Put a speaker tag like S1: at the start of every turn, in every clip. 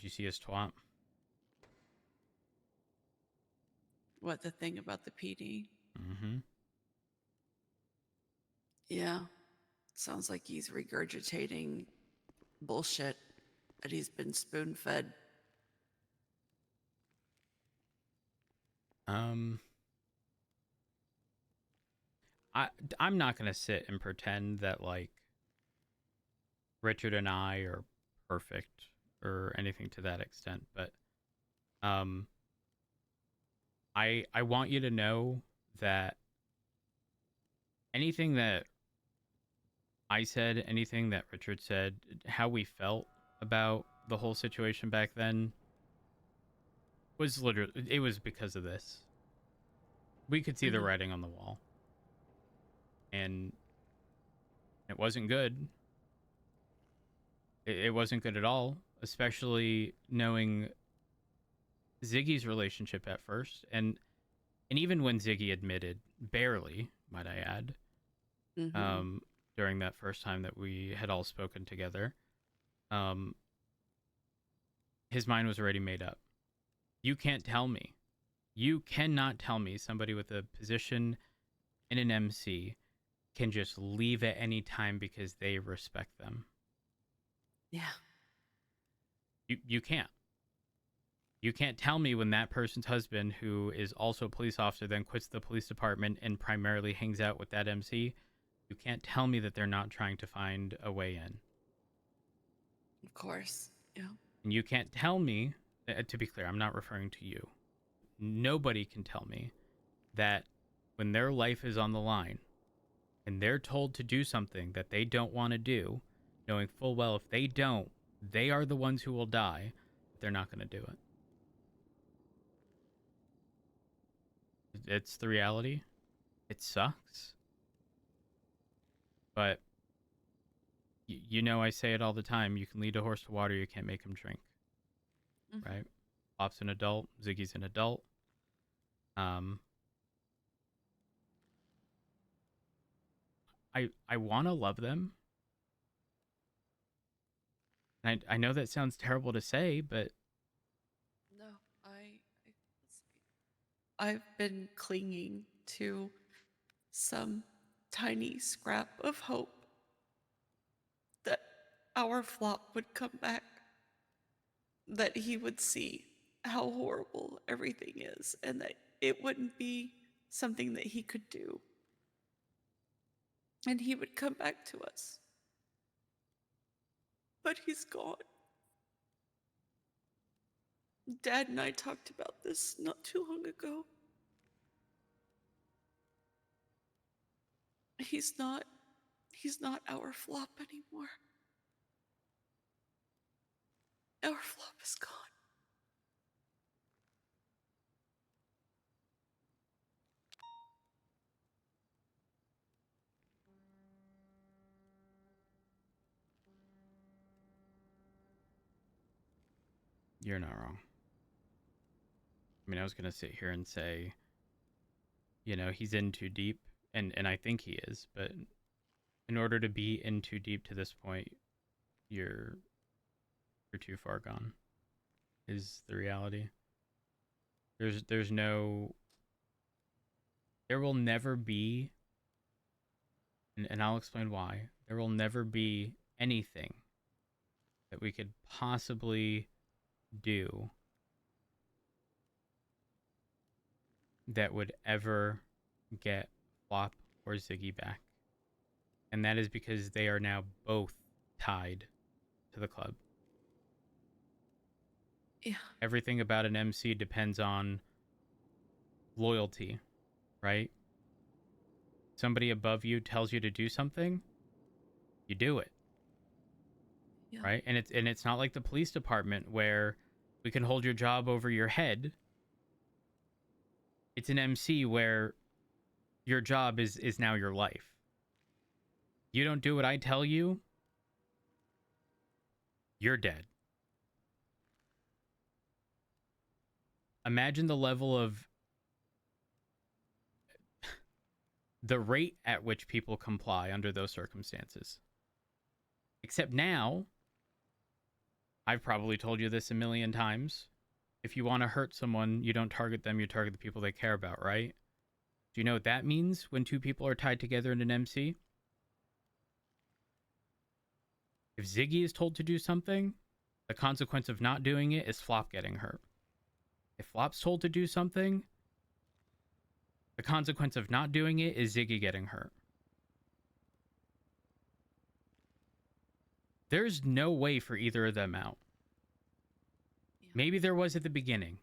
S1: you see his twat?
S2: What, the thing about the PD?
S1: Mm-hmm.
S2: Yeah. Sounds like he's regurgitating bullshit that he's been spoon fed.
S1: Um, I I'm not gonna sit and pretend that like Richard and I are perfect or anything to that extent, but um, I want you to know that anything that I said, anything that Richard said, how we felt about the whole situation back then was literally it was because of this. We could see the
S2: Mhm.
S1: writing on the wall, and it wasn't good. It wasn't good at all, especially knowing Ziggy's relationship at first, and even when Ziggy admitted, barely, might I add,
S2: Mhm.
S1: um, during that first time that we had all spoken together, um, his mind was already made up. You can't tell me. You cannot tell me somebody with a position in an MC can just leave at any time because they respect them.
S2: Yeah.
S1: You can't. You can't tell me when that person's husband, who is also a police officer, then quits the police department and primarily hangs out with that MC. You can't tell me that they're not trying to find a way in.
S2: Of course. Yeah.
S1: And you can't tell me, to be clear, I'm not referring to you. Nobody can tell me that when their life is on the line and they're told to do something that they don't want to do, knowing full well if they don't, they are the ones who will die, they're not going to do it. It's the reality. It sucks. But you know, I say it all the time. You can lead a horse to water, you can't make him drink,
S2: Mhm.
S1: right? Pop's an adult. Ziggy's an adult. Um, I want to love them. And I know that sounds terrible to say, but
S2: No, I've been clinging to some tiny scrap of hope that our flop would come back, that he would see how horrible everything is, and that it wouldn't be something that he could do. And he would come back to us. But he's gone. Dad and I talked about this not too long ago. He's not he's not our flop anymore. Our flop is gone.
S1: you're not wrong. I mean, I was going to sit here and say, he's in too deep, and I think he is, but in order to be in too deep to this point, you're you're too far gone. Is the reality. There's no there will never be, and I'll explain why. There will never be anything that we could possibly do that would ever get Flop or Ziggy back. And that is because they are now both tied to the club.
S2: Yeah.
S1: Everything about an MC depends on loyalty, right? Somebody above you tells you to do something, you do it,
S2: Yeah.
S1: right? And it's not like the police department where we can hold your job over your head. It's an MC where your job is now your life. You don't do what I tell you, you're dead. Imagine the level of the rate at which people comply under those circumstances. Except now, I've probably told you this a million times. If you want to hurt someone, you don't target them, you target the people they care about, right? Do you know what that means when two people are tied together in an MC? If Ziggy is told to do something, the consequence of not doing it is Flop getting hurt. If Flop's told to do something, the consequence of not doing it is Ziggy getting hurt. There's no way for either of them out.
S2: Yeah.
S1: Maybe there was at the beginning.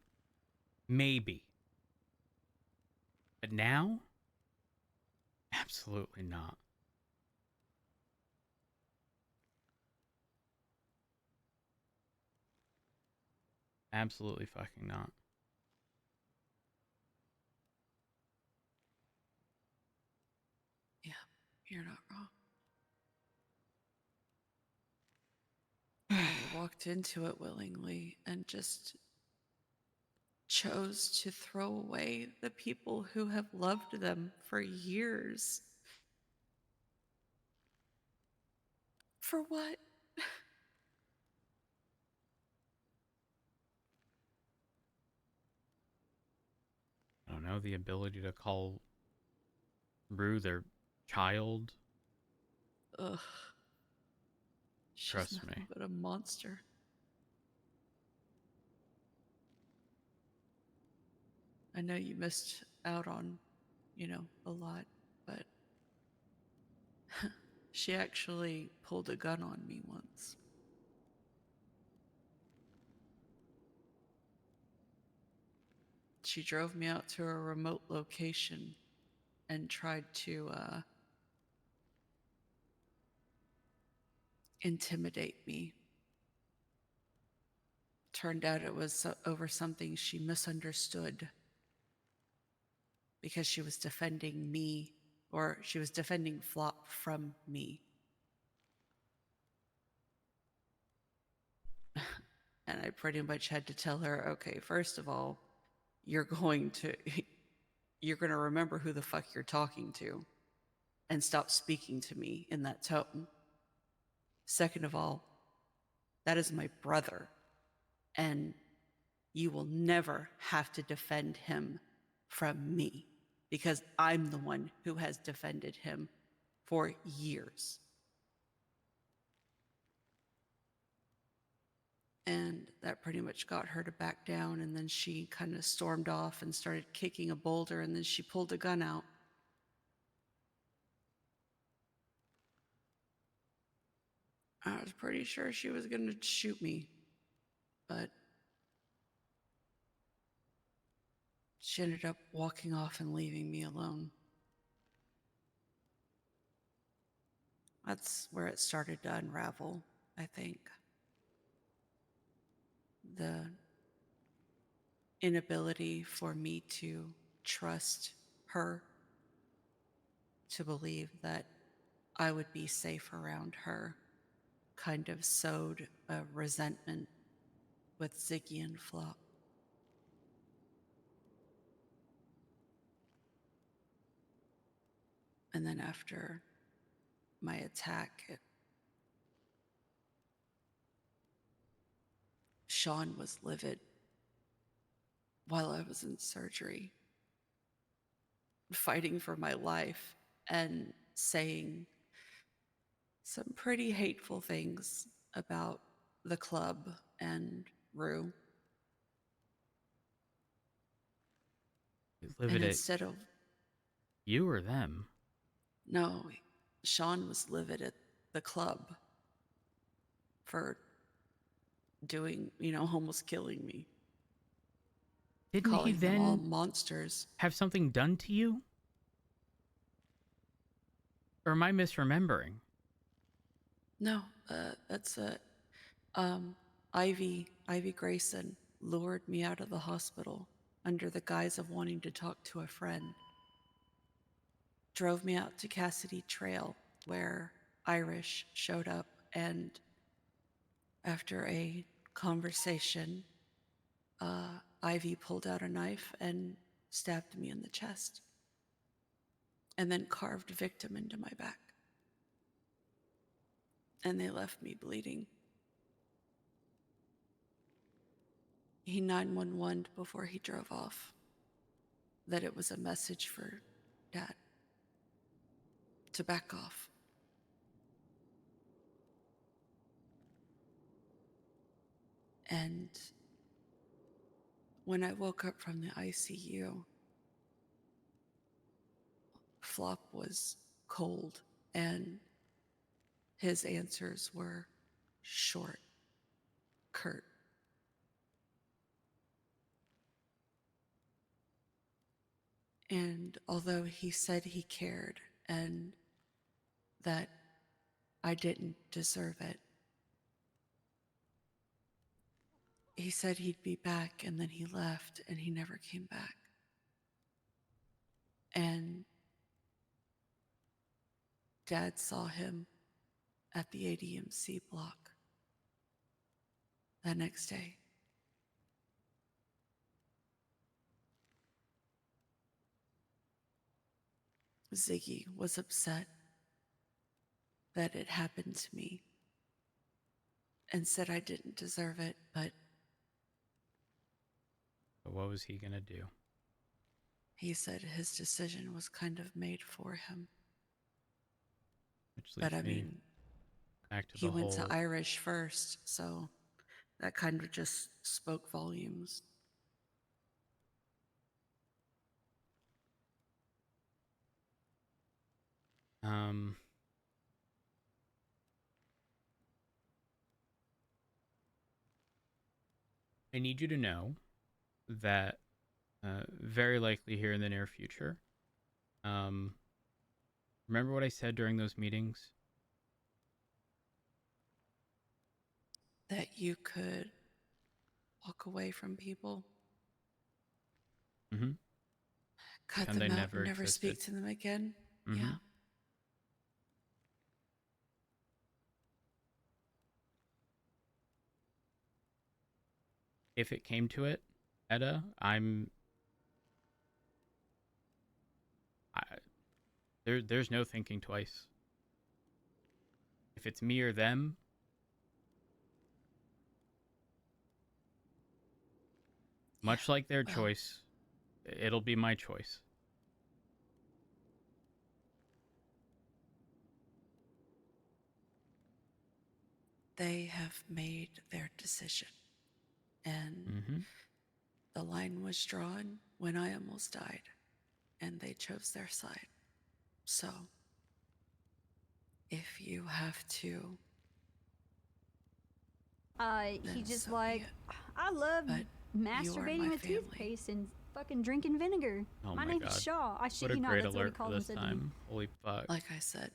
S1: Maybe. But now? Absolutely not. Absolutely fucking not.
S2: Yeah, you're not wrong. I walked into it willingly and just chose to throw away the people who have loved them for years. For what?
S1: I don't know, the ability to call Rue their child.
S2: Ugh. She's
S1: Trust
S2: nothing
S1: me.
S2: but a monster. I know you missed out on, a lot, but she actually pulled a gun on me once. She drove me out to a remote location and tried to intimidate me. Turned out it was over something she misunderstood because she was defending me, or she was defending Flop from me. And I pretty much had to tell her, okay, first of all, you're going to you're going to remember who the fuck you're talking to and stop speaking to me in that tone. Second of all, that is my brother, and you will never have to defend him from me because I'm the one who has defended him for years. And that pretty much got her to back down. And then she kind of stormed off and started kicking a boulder. And then she pulled a gun out. I was pretty sure she was going to shoot me, but she ended up walking off and leaving me alone. That's where it started to unravel, I think. The inability for me to trust her, to believe that I would be safe around her, kind of sowed a resentment with Ziggy and Flop. And then after my attack, Sean was livid while I was in surgery, fighting for my life and saying some pretty hateful things about the club and Rue. And
S1: Livid at
S2: instead of,
S1: you or them?
S2: no, Sean was livid at the club for doing, almost killing me,
S1: Didn't he
S2: calling them all
S1: then
S2: monsters.
S1: have something done to you? Or am I misremembering?
S2: No, that's it. Ivy Grayson lured me out of the hospital under the guise of wanting to talk to a friend. Drove me out to Cassidy Trail where Irish showed up, and after a conversation, Ivy pulled out a knife and stabbed me in the chest and then carved victim into my back. And they left me bleeding. He 911'd before he drove off that it was a message for Dad to back off. And when I woke up from the ICU, Flop was cold and his answers were short, curt. And although he said he cared and that I didn't deserve it, he said he'd be back and then he left and he never came back. And Dad saw him at the ADMC block the next day. Ziggy was upset that it happened to me and said I didn't deserve it, but
S1: what was he gonna do?
S2: he said his decision was kind of made for him.
S1: Which
S2: But
S1: leads
S2: I
S1: me
S2: mean,
S1: back to
S2: he
S1: the
S2: went to
S1: whole.
S2: Irish first, so that kind of just spoke volumes.
S1: Um, I need you to know that very likely here in the near future. Um, remember what I said during those meetings?
S2: That you could walk away from people,
S1: Mm-hmm.
S2: cut
S1: Pretend
S2: them
S1: they
S2: out,
S1: never
S2: and never
S1: existed.
S2: speak to them again.
S1: Mm-hmm.
S2: Yeah.
S1: If it came to it, Etta, I, there's no thinking twice. If it's me or them,
S2: Yeah.
S1: much like their
S2: Well,
S1: choice, it'll be my choice.
S2: they have made their decision. And
S1: Mm-hmm.
S2: the line was drawn when I almost died, and they chose their side. So, if you have to,
S3: He
S2: then
S3: just
S2: so be
S3: like,
S2: it.
S3: I love
S2: But you are
S3: masturbating
S2: my
S3: with
S2: family.
S3: toothpaste and fucking drinking vinegar.
S1: Oh
S3: My
S1: my
S3: name's
S1: god.
S3: Shaw. I
S1: What
S3: shit
S1: a
S3: you not,
S1: great
S3: that's what he
S1: alert for
S3: called and
S1: this
S3: said to me.
S1: time. Holy fuck.
S2: Like I said,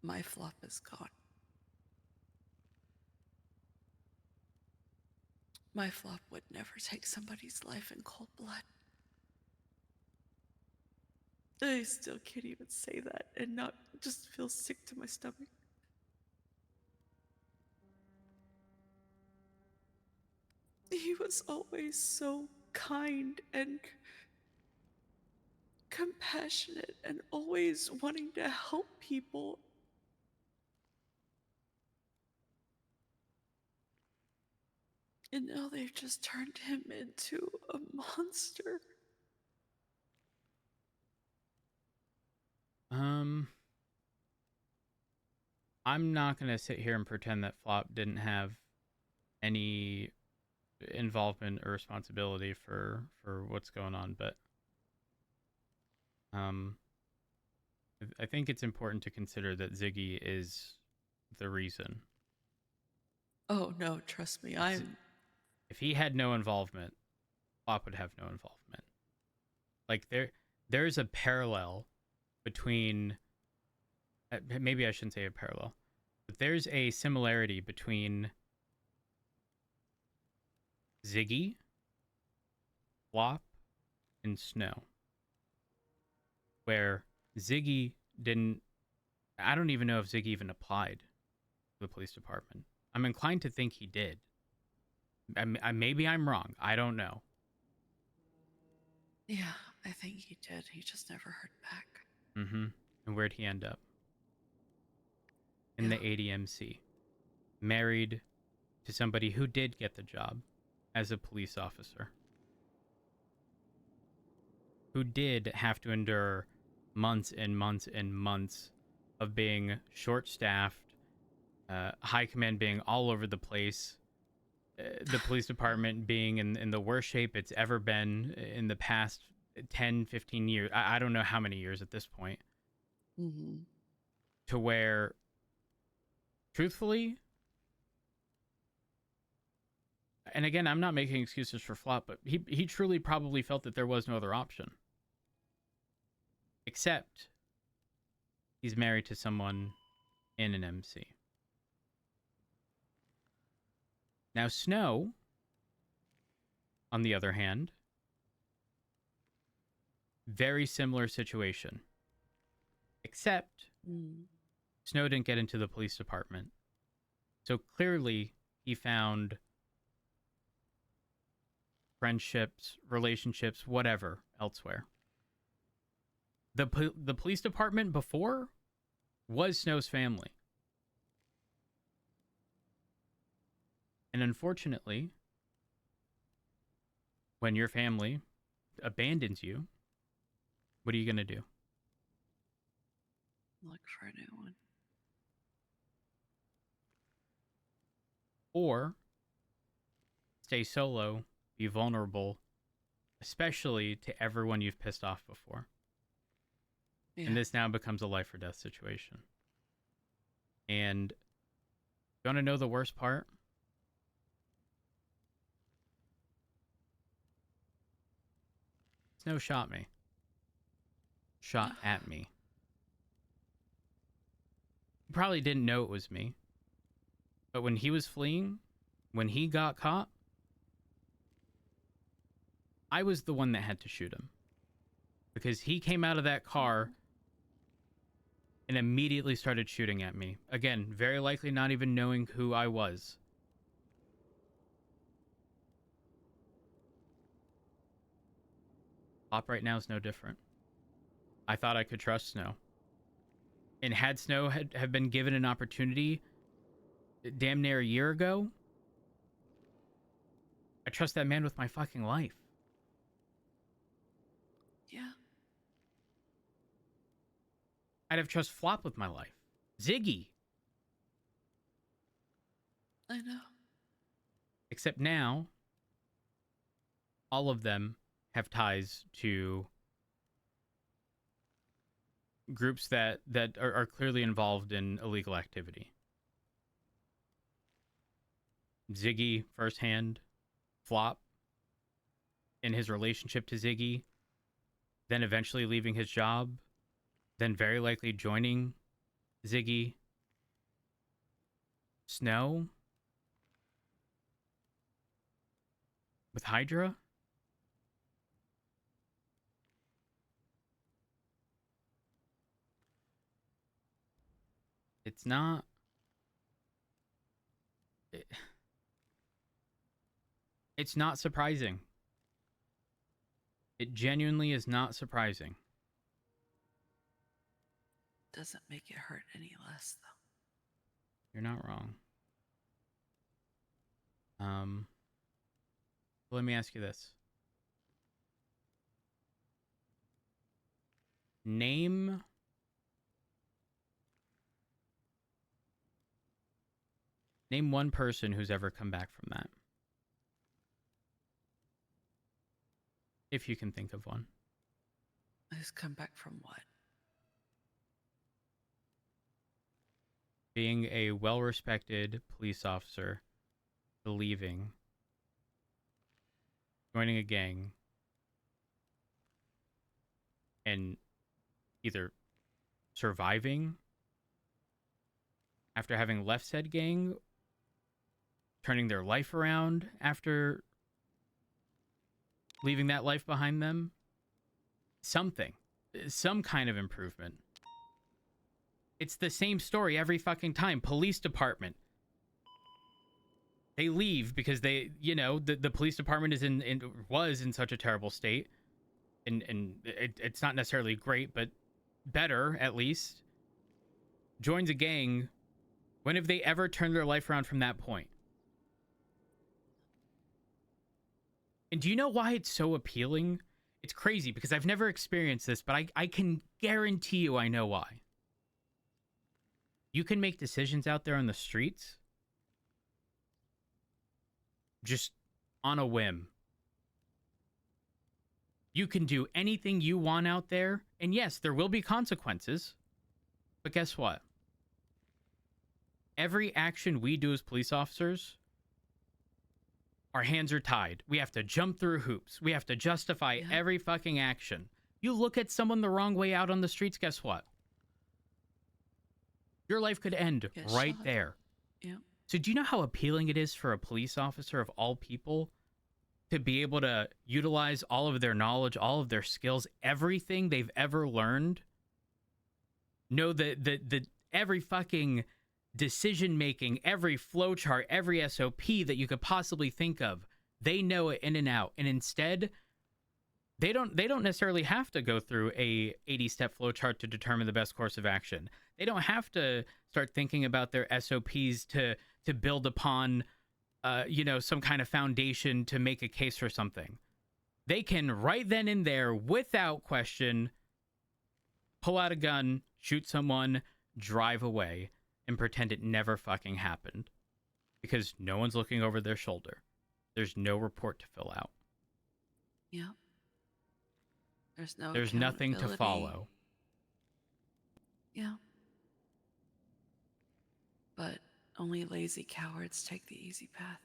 S2: my Flop is gone. My Flop would never take somebody's life in cold blood. I still can't even say that and not just feel sick to my stomach. He was always so kind and compassionate and always wanting to help people. And now they've just turned him into a monster.
S1: Um, I'm not gonna sit here and pretend that Flop didn't have any involvement or responsibility for what's going on, but um, I think it's important to consider that Ziggy is the reason.
S2: Oh no, trust me,
S1: If if he had no involvement, Flop would have no involvement. Like there's a parallel between maybe I shouldn't say a parallel, but there's a similarity between Ziggy, Flop, and Snow, where Ziggy didn't. I don't even know if Ziggy even applied to the police department. I'm inclined to think he did. Maybe I'm wrong. I don't know.
S2: yeah, I think he did. He just never heard back.
S1: Mm-hmm. And where'd he end up? In
S2: Yeah.
S1: the ADMC, married to somebody who did get the job as a police officer who did have to endure months and months and months of being short-staffed, high command being all over the place, the police department being in the worst shape it's ever been in the past 10, 15 years. I don't know how many years at this point.
S2: Mm-hmm.
S1: To where, truthfully, and again, I'm not making excuses for Flop, but he truly probably felt that there was no other option. Except he's married to someone in an MC. Now, Snow, on the other hand, very similar situation. Except Snow didn't get into the police department. So clearly he found friendships, relationships, whatever, elsewhere. The police department before was Snow's family. And unfortunately, when your family abandons you, what are you going to do?
S2: Look for a new one.
S1: Or stay solo, be vulnerable, especially to everyone you've pissed off before.
S2: Yeah.
S1: And this now becomes a life or death situation. And you want to know the worst part? Snow shot me. Shot at me. He probably didn't know it was me. But when he was fleeing, when he got caught, I was the one that had to shoot him. Because he came out of that car and immediately started shooting at me. Again, very likely not even knowing who I was. Pop right now is no different. I thought I could trust Snow. And had Snow have been given an opportunity damn near a year ago, I trust that man with my fucking life.
S2: Yeah.
S1: I'd have trust Flop with my life. Ziggy.
S2: I know.
S1: Except now, all of them have ties to groups that are clearly involved in illegal activity. Ziggy firsthand, Flop in his relationship to Ziggy, then eventually leaving his job, then very likely joining Ziggy. Snow with Hydra. It's not... It's not surprising. It genuinely is not surprising.
S2: Doesn't make it hurt any less, though.
S1: You're not wrong. Let me ask you this. Name one person who's ever come back from that. If you can think of one.
S2: Who's come back from what?
S1: Being a well-respected police officer, leaving, joining a gang, and either surviving after having left said gang, turning their life around after leaving that life behind them. Something. Some kind of improvement. It's the same story every fucking time. Police department. They leave because they, the police department was in such a terrible state. And it's not necessarily great, but better, at least. Joins a gang. When have they ever turned their life around from that point? And do you know why it's so appealing? It's crazy because I've never experienced this, but I can guarantee you I know why. You can make decisions out there on the streets just on a whim. You can do anything you want out there, and yes, there will be consequences. But guess what? Every action we do as police officers, our hands are tied. We have to jump through hoops. We have to justify every fucking action. You look at someone the wrong way out on the streets, guess what? Your life could end right
S2: shot.
S1: there.
S2: Yeah.
S1: So do you know how appealing it is for a police officer of all people to be able to utilize all of their knowledge, all of their skills, everything they've ever learned? Know that every fucking decision making, every flowchart, every SOP that you could possibly think of, they know it in and out. And instead, they don't necessarily have to go through a 80-step flowchart to determine the best course of action. They don't have to start thinking about their SOPs to build upon some kind of foundation to make a case for something. They can right then and there, without question, pull out a gun, shoot someone, drive away, and pretend it never fucking happened. Because no one's looking over their shoulder. There's no report to fill out.
S2: Yeah.
S1: There's nothing to follow.
S2: Yeah. But only lazy cowards take the easy path.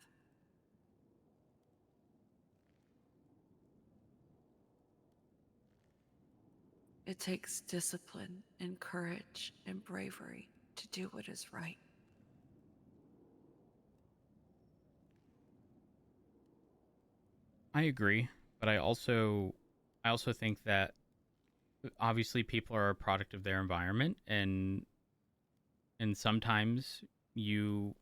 S2: It takes discipline and courage and bravery to do what is right.
S1: I agree, but I also think that obviously people are a product of their environment, and sometimes you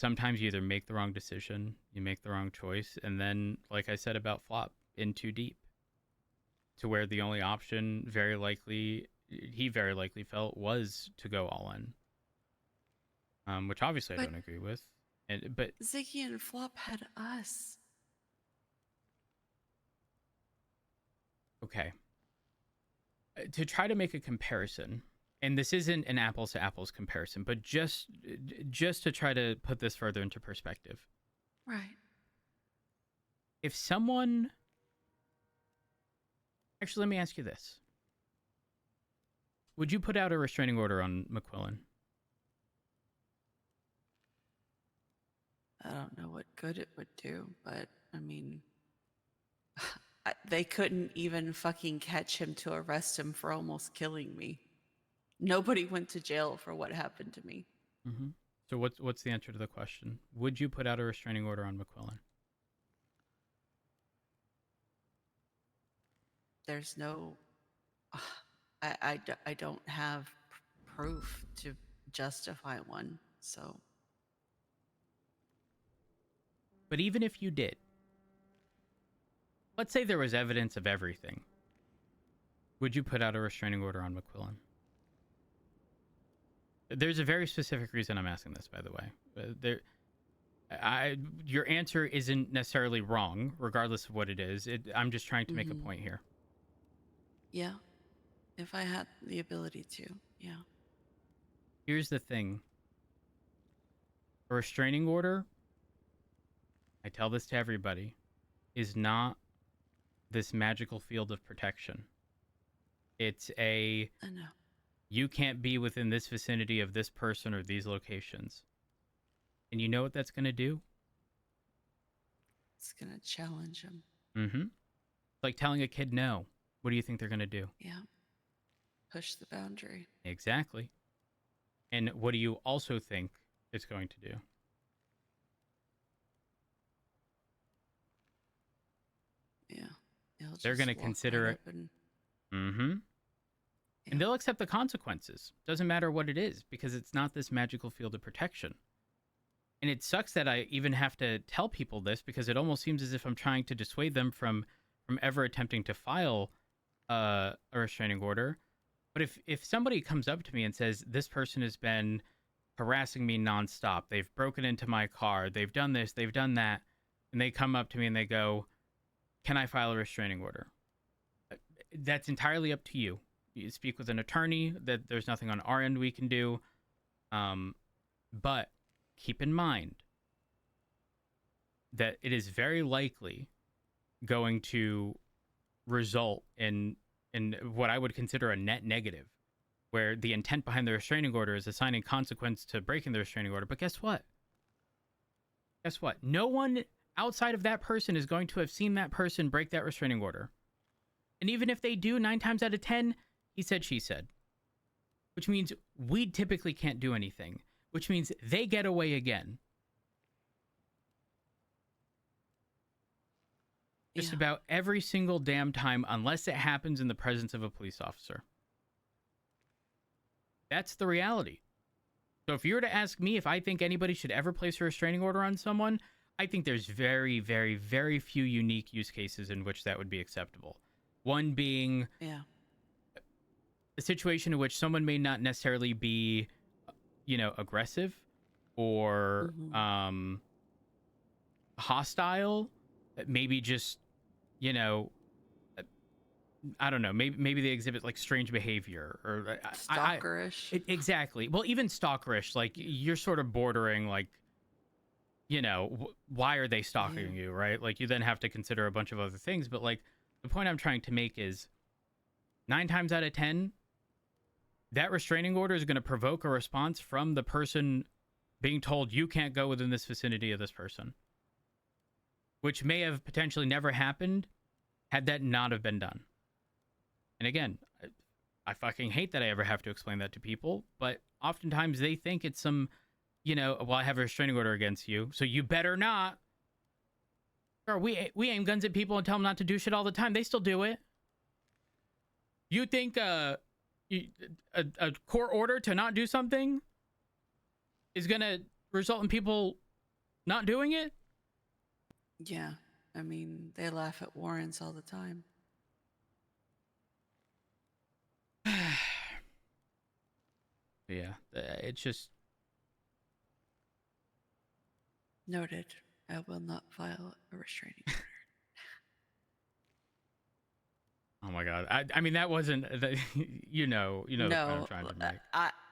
S1: either make the wrong decision, you make the wrong choice, and then, like I said about Flop, in too deep, to where the only option he very likely felt was to go all in, which obviously I don't agree with. But
S2: Ziggy and Flop had us.
S1: Okay. To try to make a comparison, and this isn't an apples to apples comparison, but just to try to put this further into perspective.
S2: Right.
S1: If someone... Actually, let me ask you this. Would you put out a restraining order on McQuillan?
S2: I don't know what good it would do, but I mean, they couldn't even fucking catch him to arrest him for almost killing me. Nobody went to jail for what happened to me.
S1: Mm-hmm. So what's the answer to the question? Would you put out a restraining order on McQuillan?
S2: There's no... I don't have proof to justify one, so...
S1: But even if you did, let's say there was evidence of everything, would you put out a restraining order on McQuillan? There's a very specific reason I'm asking this, by the way. Your answer isn't necessarily wrong, regardless of what it is. I'm just trying to make a point here.
S2: Yeah. If I had the ability to, yeah.
S1: Here's the thing. A restraining order, I tell this to everybody, is not this magical field of protection. It's
S2: I know.
S1: You can't be within this vicinity of this person or these locations. And you know what that's going to do?
S2: It's going to challenge him.
S1: Mm-hmm. It's like telling a kid no. What do you think they're going to do?
S2: Yeah. Push the boundary.
S1: Exactly. And what do you also think it's going to do?
S2: Yeah.
S1: They're going to consider it. Mm-hmm.
S2: Yeah.
S1: And they'll accept the consequences. Doesn't matter what it is, because it's not this magical field of protection. And it sucks that I even have to tell people this, because it almost seems as if I'm trying to dissuade them from ever attempting to file a restraining order. But if somebody comes up to me and says, this person has been harassing me nonstop, they've broken into my car, they've done this, they've done that, and they come up to me and they go, "Can I file a restraining order?" That's entirely up to you. You speak with an attorney. That there's nothing on our end we can do. But keep in mind that it is very likely going to result in what I would consider a net negative, where the intent behind the restraining order is assigning consequence to breaking the restraining order. But guess what? Guess what? No one outside of that person is going to have seen that person break that restraining order. And even if they do, 9 times out of 10, he said, she said. Which means we typically can't do anything. Which means they get away again. Just about every single damn time, unless it happens in the presence of a police officer. That's the reality. So if you were to ask me if I think anybody should ever place a restraining order on someone, I think there's very, very, very few unique use cases in which that would be acceptable. One being a situation in which someone may not necessarily be, aggressive or hostile, maybe just, I don't know, maybe they exhibit like strange behavior or
S2: stalkerish.
S1: Exactly. Well, even stalkerish, like you're sort of bordering like, why are they stalking you, right? Like you then have to consider a bunch of other things. But like the point I'm trying to make is 9 times out of 10, that restraining order is going to provoke a response from the person being told you can't go within this vicinity of this person, which may have potentially never happened had that not have been done. And again, I fucking hate that I ever have to explain that to people, but oftentimes they think it's some, well, I have a restraining order against you, so you better not. Or we aim guns at people and tell them not to do shit all the time. They still do it. You think a court order to not do something is going to result in people not doing it?
S2: Yeah. I mean, they laugh at warrants all the time.
S1: Yeah, it's just...
S2: Noted. I will not file a restraining order.
S1: Oh my god! I mean, that wasn't the, the point I'm trying to make.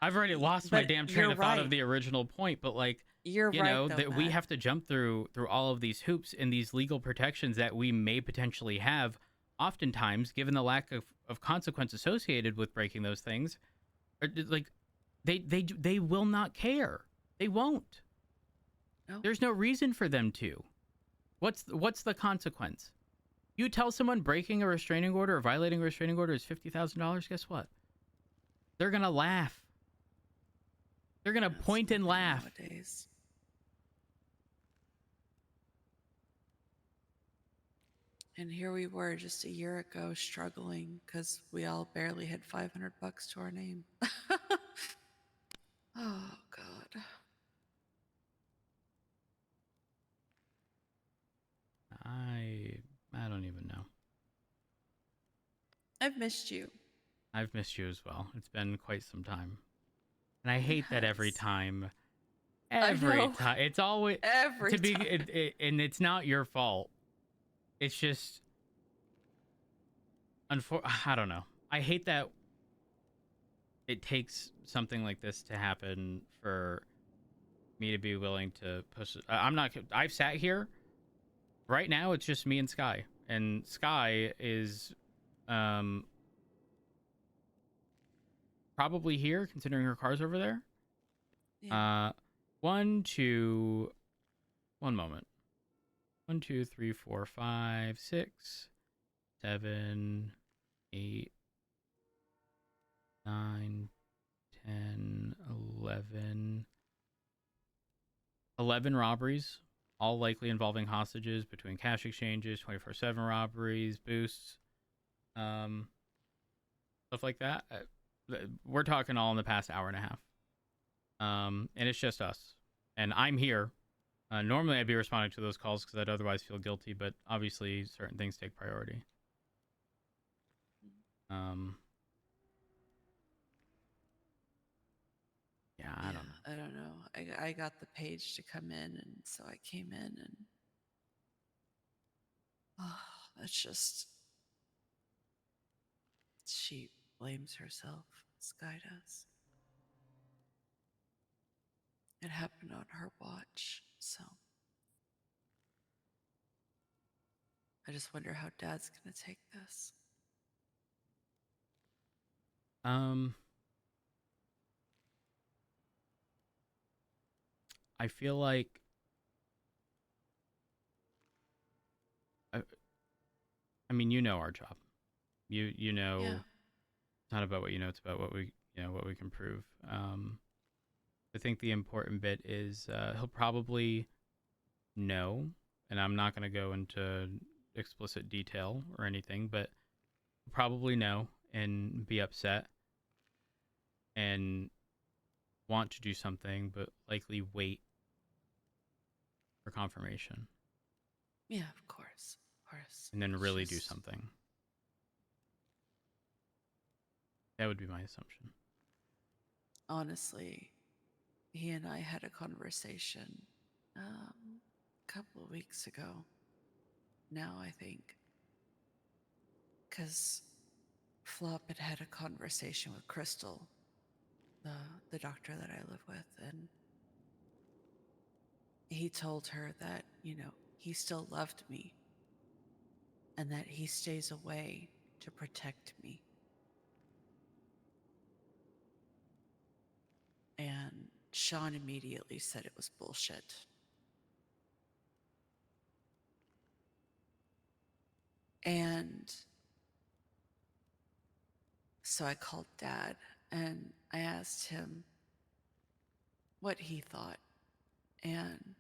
S1: I've already lost my damn train of thought of the original point, but like
S2: you're right, though,
S1: that we have to jump through all of these hoops and these legal protections that we may potentially have. Oftentimes, given the lack of consequence associated with breaking those things, like they will not care. They won't.
S2: No.
S1: There's no reason for them to. What's the consequence? You tell someone breaking a restraining order or violating a restraining order is $50,000, guess what? They're going to laugh. They're going to point and laugh.
S2: Nowadays. And here we were just a year ago struggling because we all barely had $500 to our name. Oh, God.
S1: I don't even know.
S2: I've missed you.
S1: I've missed you as well. It's been quite some time. And I hate that every time. Every time. It's always...
S2: Every time.
S1: And it's not your fault. It's just... I don't know. I hate that it takes something like this to happen for me to be willing to push... I've sat here. Right now, it's just me and Sky. And Sky is probably here, considering her car's over there. Yeah. 1, 2... One moment. 1, 2, 3, 4, 5, 6, 7, 8, 9, 10, 11. 11 robberies. All likely involving hostages between cash exchanges, 24/7 robberies, boosts, stuff like that. We're talking all in the past hour and a half. And it's just us. And I'm here. Normally I'd be responding to those calls because I'd otherwise feel guilty, but obviously certain things take priority. Yeah, I don't know.
S2: I don't know. I got the page to come in, and so I came in, and Oh, that's just. She blames herself. Sky does. It happened on her watch, so I just wonder how Dad's gonna take this.
S1: Um, I feel like I, I mean, you know our job. You
S2: Yeah,
S1: know, it's not about what you know; it's about what what we can prove. I think the important bit is he'll probably know, and I'm not going to go into explicit detail or anything, but probably know and be upset and want to do something, but likely wait for confirmation
S2: yeah, of course, of course.
S1: and then
S2: It's
S1: really do
S2: just
S1: something. That would be my assumption.
S2: honestly, he and I had a conversation a couple of weeks ago. Now I think, because Flop had a conversation with Crystal, the the doctor that I live with, and he told her that he still loved me and that he stays away to protect me. And Sean immediately said it was bullshit. And so I called Dad and I asked him what he thought. And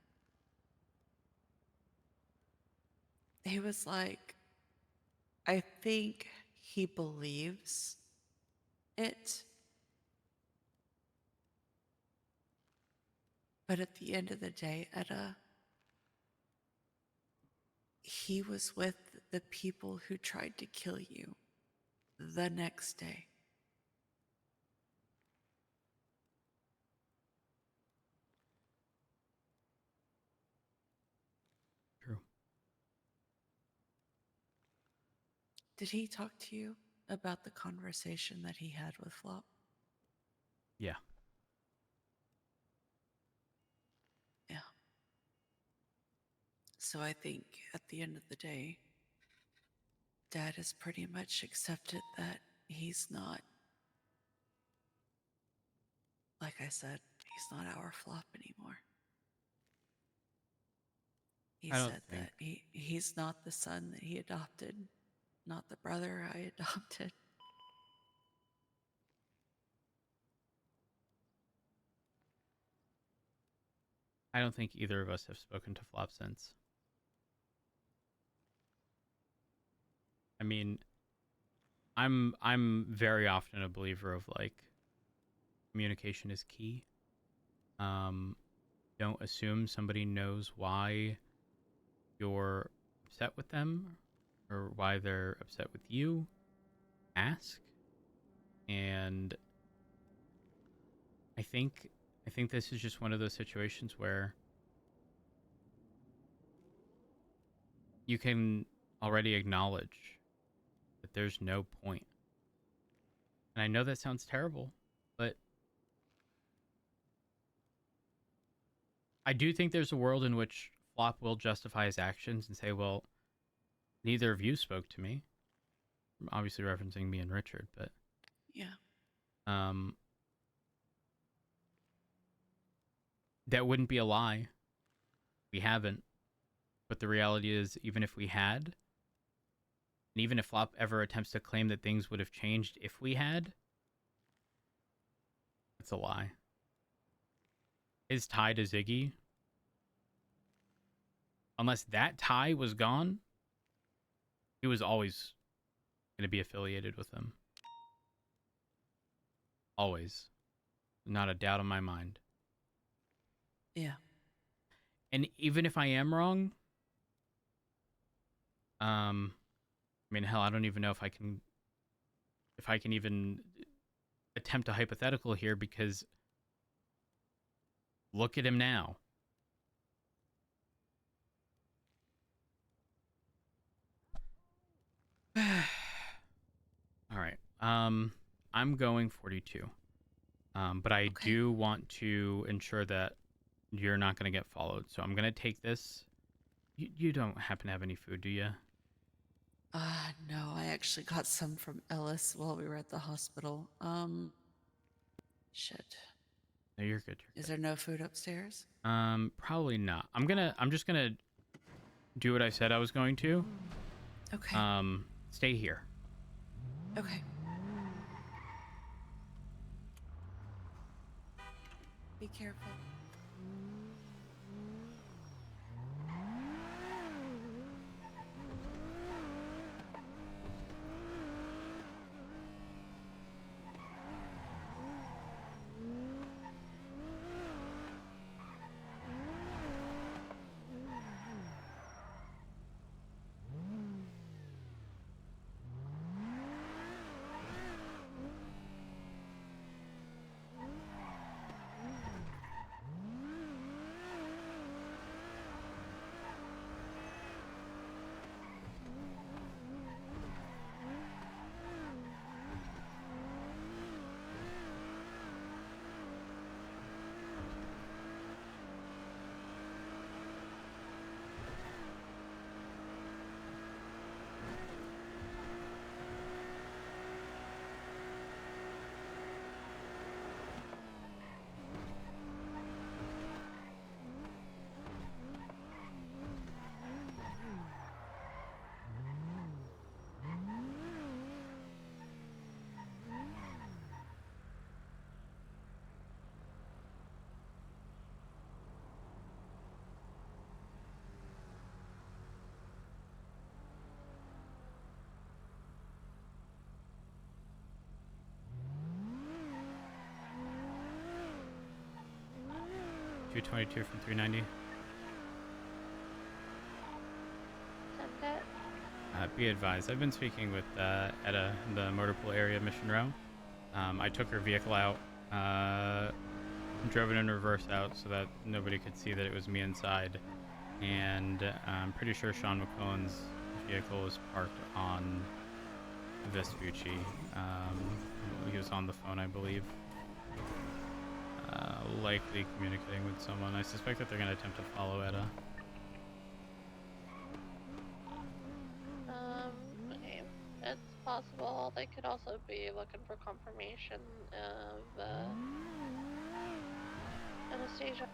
S2: he was like, I think he believes it. But at the end of the day, Etta, he was with the people who tried to kill you the next day.
S1: True.
S2: Did he talk to you about the conversation that he had with Flop?
S1: Yeah.
S2: Yeah. So I think at the end of the day, Dad has pretty much accepted that he's not, like I said, he's not our Flop anymore. He
S1: I don't
S2: said
S1: think
S2: that he's not the son that he adopted, not the brother I adopted.
S1: either of us have spoken to Flop since. I mean, I'm very often a believer of like communication is key. Um, don't assume somebody knows why you're upset with them or why they're upset with you. Ask. And I think I think this is just one of those situations where you can already acknowledge that there's no point. And I know that sounds terrible, but I do think there's a world in which Flop will justify his actions and say, well, neither of you spoke to me. I'm obviously referencing me and Richard, but
S2: Yeah.
S1: um, that wouldn't be a lie. We haven't. But the reality is, even if we had, and even if Flop ever attempts to claim that things would have changed if we had, it's a lie. His tie to Ziggy, unless that tie was gone, he was always going to be affiliated with them. Always. Not a doubt in my mind.
S2: Yeah.
S1: And even if I am wrong, I mean, hell, I don't even know if I can even attempt a hypothetical here because look at him now. I'm going 42. But I
S2: Okay.
S1: do want to ensure that you're not going to get followed. So I'm going to take this. You don't happen to have any food, do you?
S2: No, I actually got some from Ellis while we were at the hospital. Shit.
S1: No, you're good.
S2: Is there no food upstairs?
S1: Probably not. I'm just going to do what I said I was going to.
S2: Okay.
S1: Stay here.
S2: Okay. Be careful.
S1: $222 from 390.
S4: Send it.
S1: Be advised, I've been speaking with Etta in the motor pool area of Mission Row. I took her vehicle out, drove it in reverse out so that nobody could see that it was me inside. And I'm pretty sure Sean McClellan's vehicle was parked on Vespucci. He was on the phone, I believe. Likely communicating with someone. I suspect that they're going to attempt to follow Etta.
S4: Okay. It's possible. They could also be looking for confirmation of, Anastasia.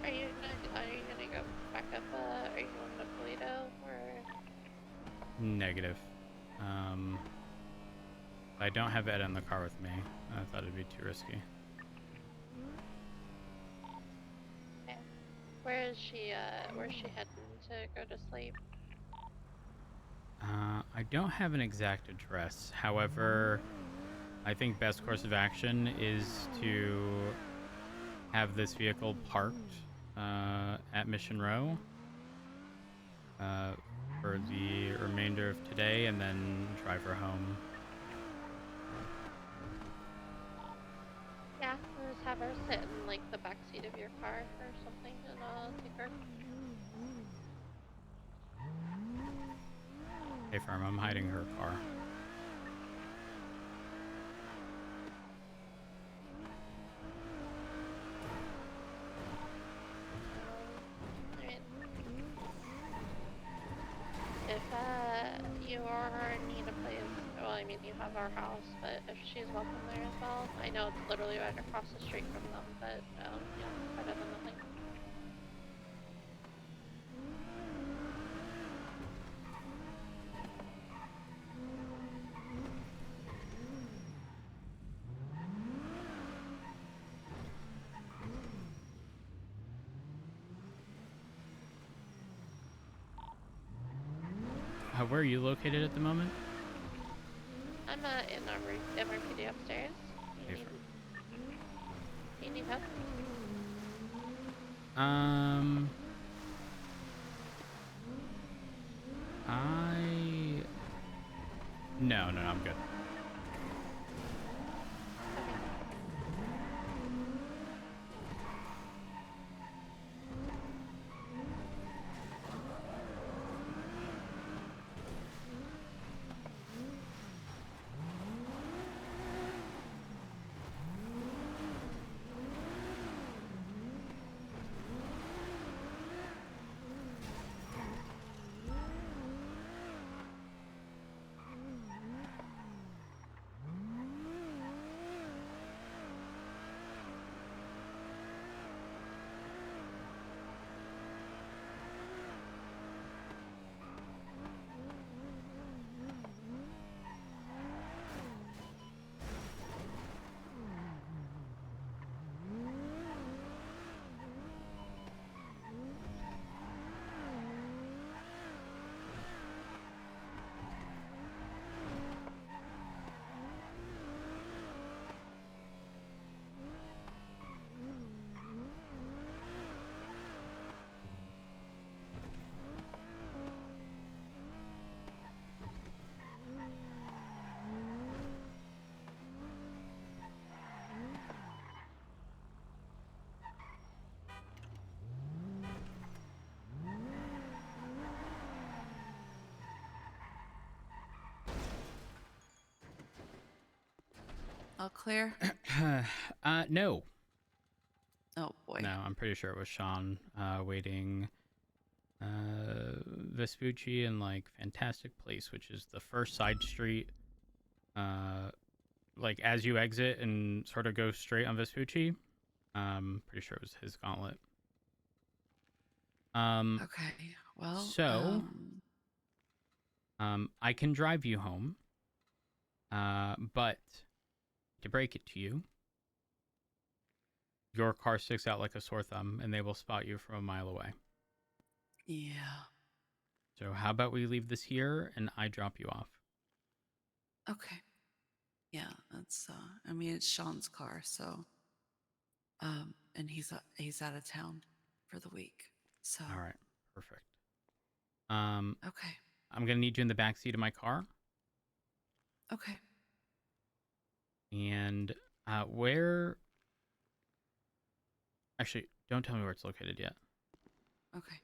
S4: Are you gonna go back up, are you going to Toledo, or?
S1: Negative. I don't have Etta in the car with me. I thought it'd be too risky.
S4: Okay. Where's she heading to go to sleep?
S1: I don't have an exact address. However, I think best course of action is to have this vehicle parked at Mission Row for the remainder of today and then drive her home.
S4: Yeah, just have her sit in like the back seat of your car or something, and I'll take her.
S1: Hey, firm, I'm hiding her car.
S4: I mean, if you are in need of place, well, I mean, you have our house, but if she's welcome there as well, I know it's literally right across the street from them, but better than nothing.
S1: Where are you located at the moment?
S4: I'm in our MRPD upstairs.
S1: Hey,
S4: You need help?
S1: No, I'm good.
S4: Okay.
S2: All clear?
S1: No.
S2: Oh boy.
S1: No, I'm pretty sure it was Sean waiting Vespucci in like Fantastic Place, which is the first side street. Like as you exit and sort of go straight on Vespucci. Pretty sure it was his gauntlet.
S2: Okay. Well.
S1: So, I can drive you home. But to break it to you, your car sticks out like a sore thumb, and they will spot you from a mile away.
S2: Yeah.
S1: So how about we leave this here, and I drop you off?
S2: Okay. Yeah. That's. I mean, it's Sean's car, so. And he's out of town for the week. So.
S1: All right, perfect.
S2: Okay.
S1: I'm gonna need you in the back seat of my car,
S2: Okay.
S1: and where? Actually, don't tell me where it's located yet.
S2: Okay.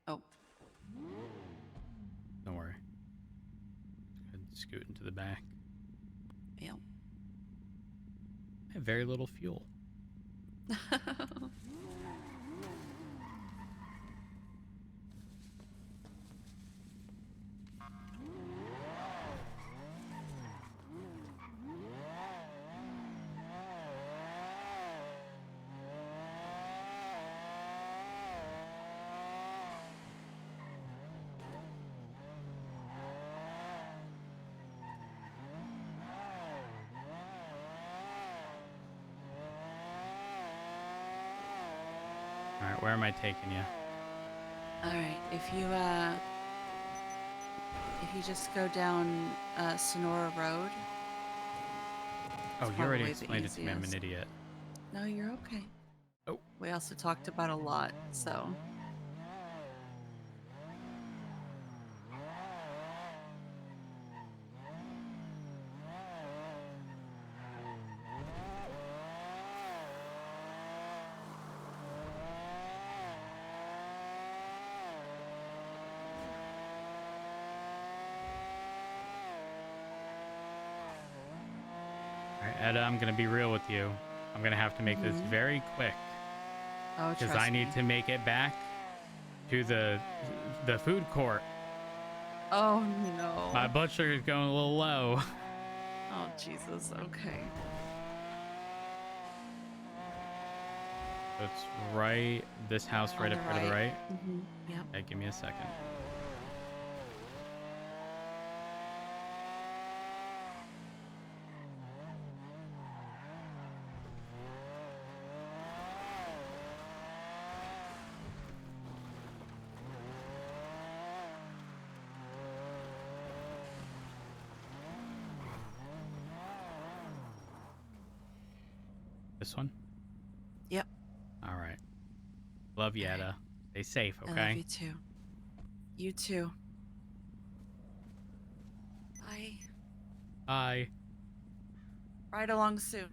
S2: Oh.
S1: Don't worry. Go ahead and scoot into the back.
S2: Yeah.
S1: I have very little fuel. All right, where am I taking you?
S2: All right. If you just go down Sonora Road.
S1: Oh,
S2: it's
S1: you already
S2: probably the
S1: explained it to me. I'm an
S2: easiest.
S1: idiot.
S2: No, you're okay.
S1: Oh.
S2: We also talked about a lot, so.
S1: All right, Etta, I'm gonna be real with you. I'm gonna have to make this very quick
S2: Oh,
S1: because
S2: trust
S1: I need
S2: me.
S1: to make it back to the food court.
S2: Oh no.
S1: My blood sugar is going a little low.
S2: Oh Jesus. Okay.
S1: So it's right this house right
S2: On
S1: up
S2: the
S1: here to the right.
S2: Mm-hmm. Yep.
S1: Okay, give me a second. This one?
S2: Yep.
S1: All right. Love you,
S2: All right.
S1: Etta. Stay safe,
S2: I love
S1: okay?
S2: you too. You too. Bye.
S1: Bye.
S2: Ride along soon.